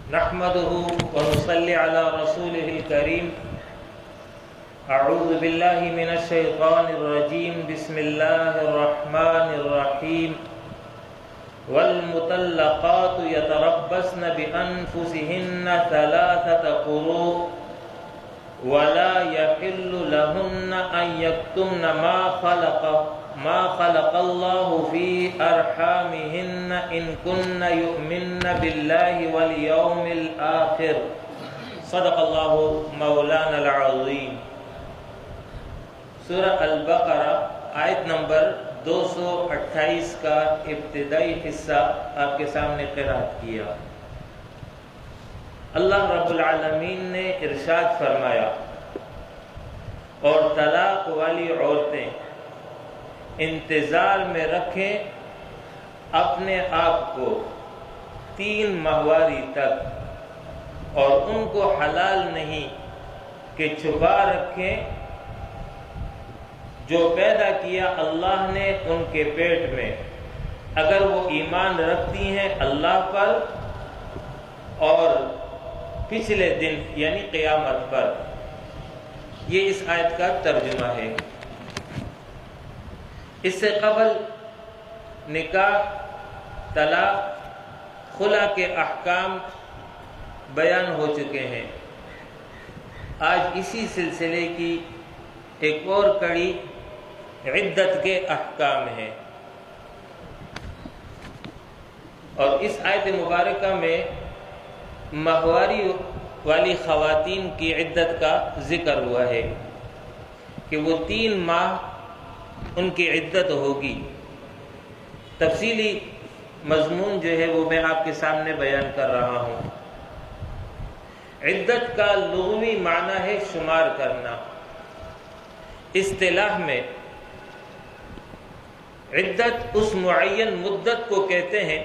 نحمده ونصلي على رسوله الكريم. أعوذ بالله من الشيطان الرجيم. بسم الله الرحمن الرحيم. والمطلقات يتربصن بأنفسهن ثلاثة قروء ولا يحل لهن أن يكتمن ما خلق الله في أرحامهن إن كن يؤمن بالله واليوم الآخر. صدق الله مولانا العظيم. سورہ البقرہ آیت نمبر 228 کا ابتدائی حصہ آپ کے سامنے قرأت کیا. اللہ رب العالمین نے ارشاد فرمایا، اور طلاق والی عورتیں انتظار میں رکھیں اپنے آپ کو 3 ماہواری تک، اور ان کو حلال نہیں کہ چھپا رکھیں جو پیدا کیا اللہ نے ان کے پیٹ میں، اگر وہ ایمان رکھتی ہیں اللہ پر اور پچھلے دن یعنی قیامت پر. یہ اس آیت کا ترجمہ ہے. اس سے قبل نکاح، طلاق، خلا کے احکام بیان ہو چکے ہیں. آج اسی سلسلے کی ایک اور کڑی عدت کے احکام ہیں، اور اس آیت مبارکہ میں ماہواری والی خواتین کی عدت کا ذکر ہوا ہے کہ وہ 3 ماہ ان کی عدت ہوگی. تفصیلی مضمون جو ہے وہ میں آپ کے سامنے بیان کر رہا ہوں. عدت کا لغوی معنی ہے شمار کرنا. اصطلاح میں عدت اس معین مدت کو کہتے ہیں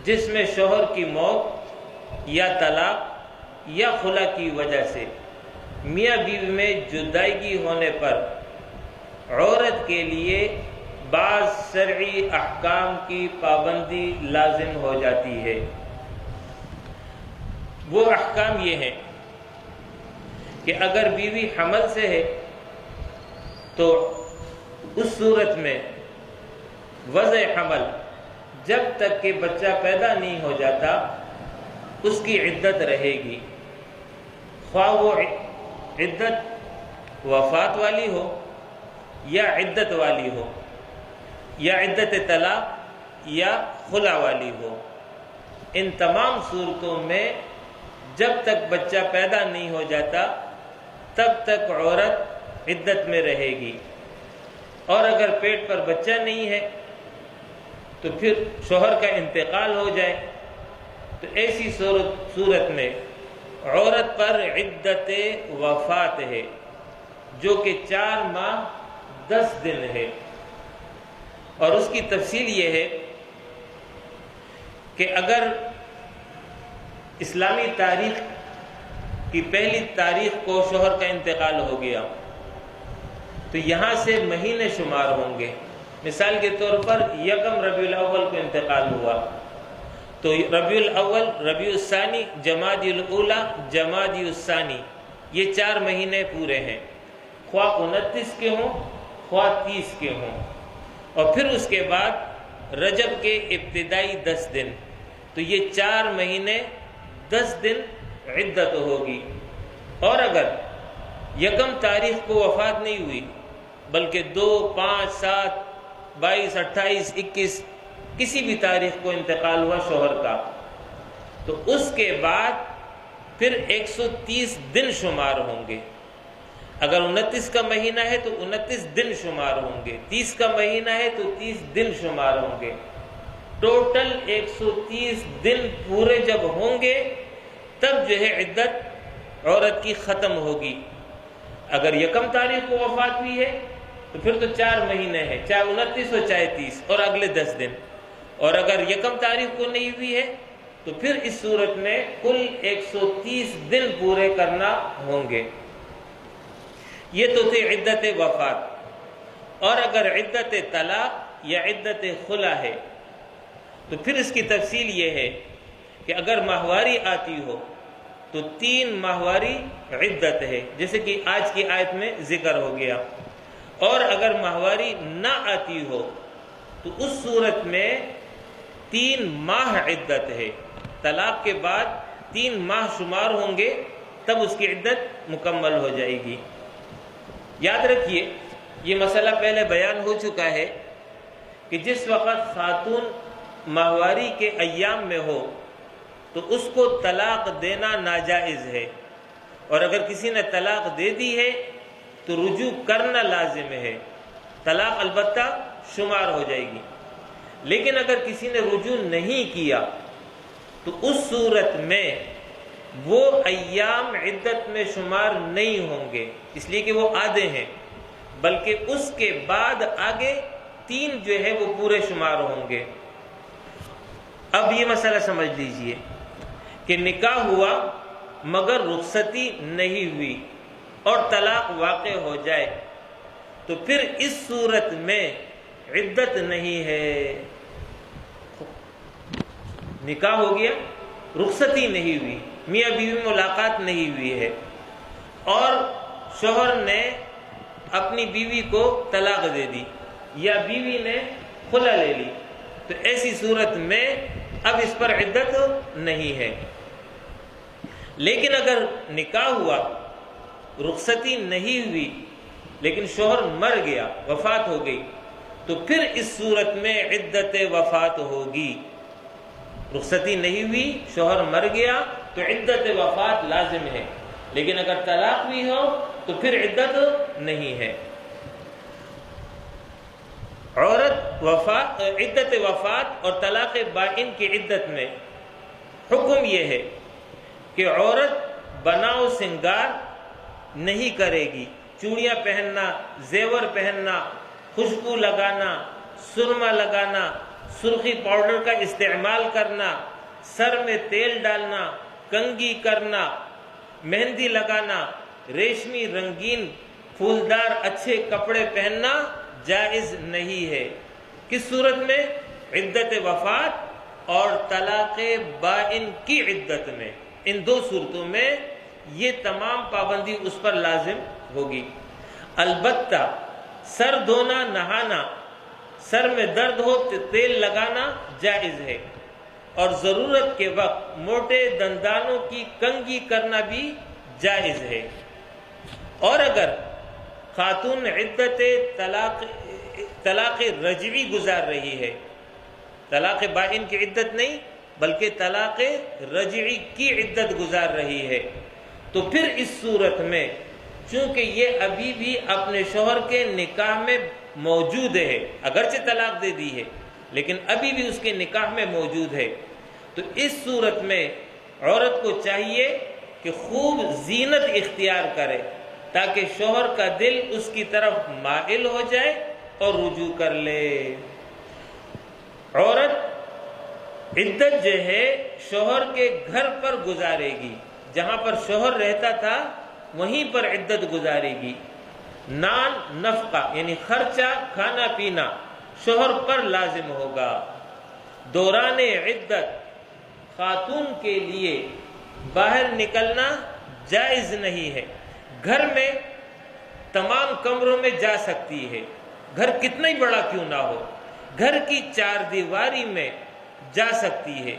جس میں شوہر کی موت یا طلاق یا خلا کی وجہ سے میاں بیوی میں جدائیگی ہونے پر عورت کے لیے بعض شرعی احکام کی پابندی لازم ہو جاتی ہے. وہ احکام یہ ہیں کہ اگر بیوی حمل سے ہے تو اس صورت میں وضع حمل جب تک کہ بچہ پیدا نہیں ہو جاتا اس کی عدت رہے گی، خواہ وہ عدت وفات والی ہو یا عدت والی ہو یا عدت طلاق یا خلا والی ہو. ان تمام صورتوں میں جب تک بچہ پیدا نہیں ہو جاتا تب تک عورت عدت میں رہے گی، اور اگر پیٹ پر بچہ نہیں ہے تو پھر شوہر کا انتقال ہو جائے تو ایسی صورت میں عورت پر عدت وفات ہے جو کہ 4 ماہ 10 دن ہے. اور اس کی تفصیل یہ ہے کہ اگر اسلامی تاریخ کی پہلی تاریخ کو شوہر کا انتقال ہو گیا تو یہاں سے مہینے شمار ہوں گے. مثال کے طور پر 1 ربیع الاول کو انتقال ہوا تو ربیع الاول، ربیع الثانی، جمادی الاولی، جمادی الثانی، یہ 4 مہینے پورے ہیں، خواہ 29 کے ہوں خواہ 30 کے ہوں. اور پھر اس کے بعد رجب کے ابتدائی 10 دن، تو یہ 4 مہینے 10 دن عدت ہوگی. اور اگر 1 تاریخ کو وفات نہیں ہوئی بلکہ 2، 5، 7، 22، 28، 21 کسی بھی تاریخ کو انتقال ہوا شوہر کا تو اس کے بعد پھر 130 دن شمار ہوں گے. اگر 29 کا مہینہ ہے تو 29 دن شمار ہوں گے، 30 کا مہینہ ہے تو 30 دن شمار ہوں گے. ٹوٹل 130 دن پورے جب ہوں گے تب جو ہے عدت عورت کی ختم ہوگی. اگر 1 تاریخ کو وفات ہوئی ہے تو پھر تو 4 مہینے ہیں، چاہے 29 ہو چاہے 30، اور اگلے 10 دن. اور اگر 1 تاریخ کو نہیں ہوئی ہے تو پھر اس صورت میں کل 130 دن پورے کرنا ہوں گے. یہ تو تھی عدت وفات. اور اگر عدت طلاق یا عدت خلا ہے تو پھر اس کی تفصیل یہ ہے کہ اگر ماہواری آتی ہو تو 3 ماہواری عدت ہے، جیسے کہ آج کی آیت میں ذکر ہو گیا، اور اگر ماہواری نہ آتی ہو تو اس صورت میں 3 ماہ عدت ہے، طلاق کے بعد 3 ماہ شمار ہوں گے تب اس کی عدت مکمل ہو جائے گی۔ یاد رکھیے یہ مسئلہ پہلے بیان ہو چکا ہے کہ جس وقت خاتون ماہواری کے ایام میں ہو تو اس کو طلاق دینا ناجائز ہے، اور اگر کسی نے طلاق دے دی ہے تو رجوع کرنا لازم ہے، طلاق البتہ شمار ہو جائے گی۔ لیکن اگر کسی نے رجوع نہیں کیا تو اس صورت میں وہ ایام عدت میں شمار نہیں ہوں گے، اس لیے کہ وہ آدھے ہیں، بلکہ اس کے بعد آگے 3 جو ہے وہ پورے شمار ہوں گے۔ اب یہ مسئلہ سمجھ لیجئے کہ نکاح ہوا مگر رخصتی نہیں ہوئی اور طلاق واقع ہو جائے تو پھر اس صورت میں عدت نہیں ہے۔ نکاح ہو گیا، رخصتی نہیں ہوئی، میاں بیوی ملاقات نہیں ہوئی ہے، اور شوہر نے اپنی بیوی کو طلاق دے دی یا بیوی نے خلا لے لی، تو ایسی صورت میں اب اس پر عدت نہیں ہے۔ لیکن اگر نکاح ہوا، رخصتی نہیں ہوئی، لیکن شوہر مر گیا، وفات ہو گئی، تو پھر اس صورت میں عدت وفات ہوگی۔ رخصتی نہیں ہوئی، شوہر مر گیا تو عدت وفات لازم ہے، لیکن اگر طلاق بھی ہو تو پھر عدت نہیں ہے۔ عدت وفات اور طلاق بائن کی عدت میں حکم یہ ہے کہ عورت بناؤ سنگار نہیں کرے گی، چوڑیاں پہننا، زیور پہننا، خوشبو لگانا، سرما لگانا، سرخی پاؤڈر کا استعمال کرنا، سر میں تیل ڈالنا، کنگھی کرنا، مہندی لگانا، ریشمی رنگین پھولدار اچھے کپڑے پہننا جائز نہیں ہے۔ کس صورت میں؟ عدت وفات اور طلاق بائن کی عدت میں، ان 2 صورتوں میں یہ تمام پابندی اس پر لازم ہوگی۔ البتہ سر دھونا، نہانا، سر میں درد ہو تو تیل لگانا جائز ہے، اور ضرورت کے وقت موٹے دندانوں کی کنگھی کرنا بھی جائز ہے۔ اور اگر خاتون عدت طلاق رجعی گزار رہی ہے، طلاق بائن کی عدت نہیں بلکہ طلاق رجعی کی عدت گزار رہی ہے، تو پھر اس صورت میں چونکہ یہ ابھی بھی اپنے شوہر کے نکاح میں موجود ہے، اگرچہ طلاق دے دی ہے لیکن ابھی بھی اس کے نکاح میں موجود ہے، تو اس صورت میں عورت کو چاہیے کہ خوب زینت اختیار کرے تاکہ شوہر کا دل اس کی طرف مائل ہو جائے اور رجوع کر لے۔ عورت عدت جو ہے شوہر کے گھر پر گزارے گی، جہاں پر شوہر رہتا تھا وہیں پر عدت گزارے گی۔ نان نفقہ یعنی خرچہ، کھانا پینا شوہر پر لازم ہوگا۔ دوران عدت خاتون کے لیے باہر نکلنا جائز نہیں ہے۔ گھر میں تمام کمروں میں جا سکتی ہے، گھر کتنا ہی بڑا کیوں نہ ہو، گھر کی 4 دیواری میں جا سکتی ہے،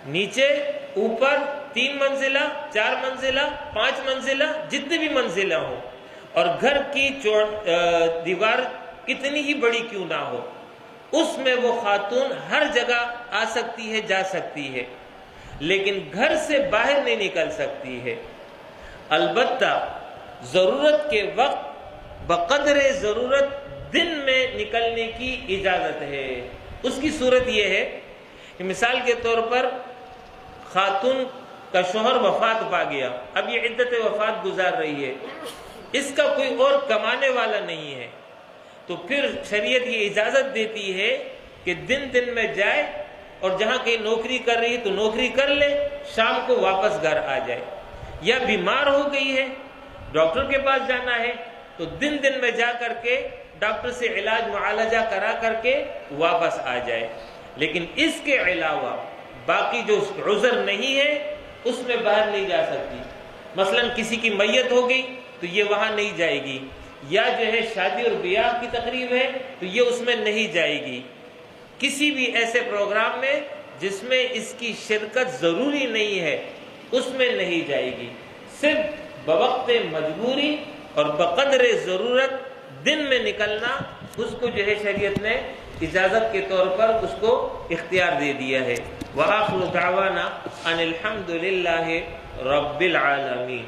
نیچے اوپر 3 منزلہ، 4 منزلہ، 5 منزلہ، جتنی بھی منزلیں ہوں، اور گھر کی دیوار کتنی ہی بڑی کیوں نہ ہو، اس میں وہ خاتون ہر جگہ آ سکتی ہے، جا سکتی ہے، لیکن گھر سے باہر نہیں نکل سکتی ہے۔ البتہ ضرورت کے وقت بقدر ضرورت دن میں نکلنے کی اجازت ہے۔ اس کی صورت یہ ہے کہ مثال کے طور پر خاتون کا شوہر وفات پا گیا، اب یہ عدت وفات گزار رہی ہے، اس کا کوئی اور کمانے والا نہیں ہے، تو پھر شریعت یہ اجازت دیتی ہے کہ دن میں جائے، اور جہاں کہیں نوکری کر رہی ہے تو نوکری کر لے، شام کو واپس گھر آ جائے، یا بیمار ہو گئی ہے ڈاکٹر کے پاس جانا ہے تو دن میں جا کر کے ڈاکٹر سے علاج معالجہ کرا کر کے واپس آ جائے۔ لیکن اس کے علاوہ باقی جو عذر نہیں ہے اس میں باہر نہیں جا سکتی. مثلا کسی کی میت ہو گئی تو یہ وہاں نہیں جائے گی، یا جو ہے شادی اور بیاہ کی تقریب ہے تو یہ اس میں نہیں جائے گی. کسی بھی ایسے پروگرام میں جس میں اس کی شرکت ضروری نہیں ہے اس میں نہیں جائے گی. صرف بوقت مجبوری اور بقدر ضرورت دن میں نکلنا، اس کو جو ہے شریعت نے اجازت کے طور پر اس کو اختیار دے دیا ہے. وآخر دعوانا ان الحمد للہ رب العالمین.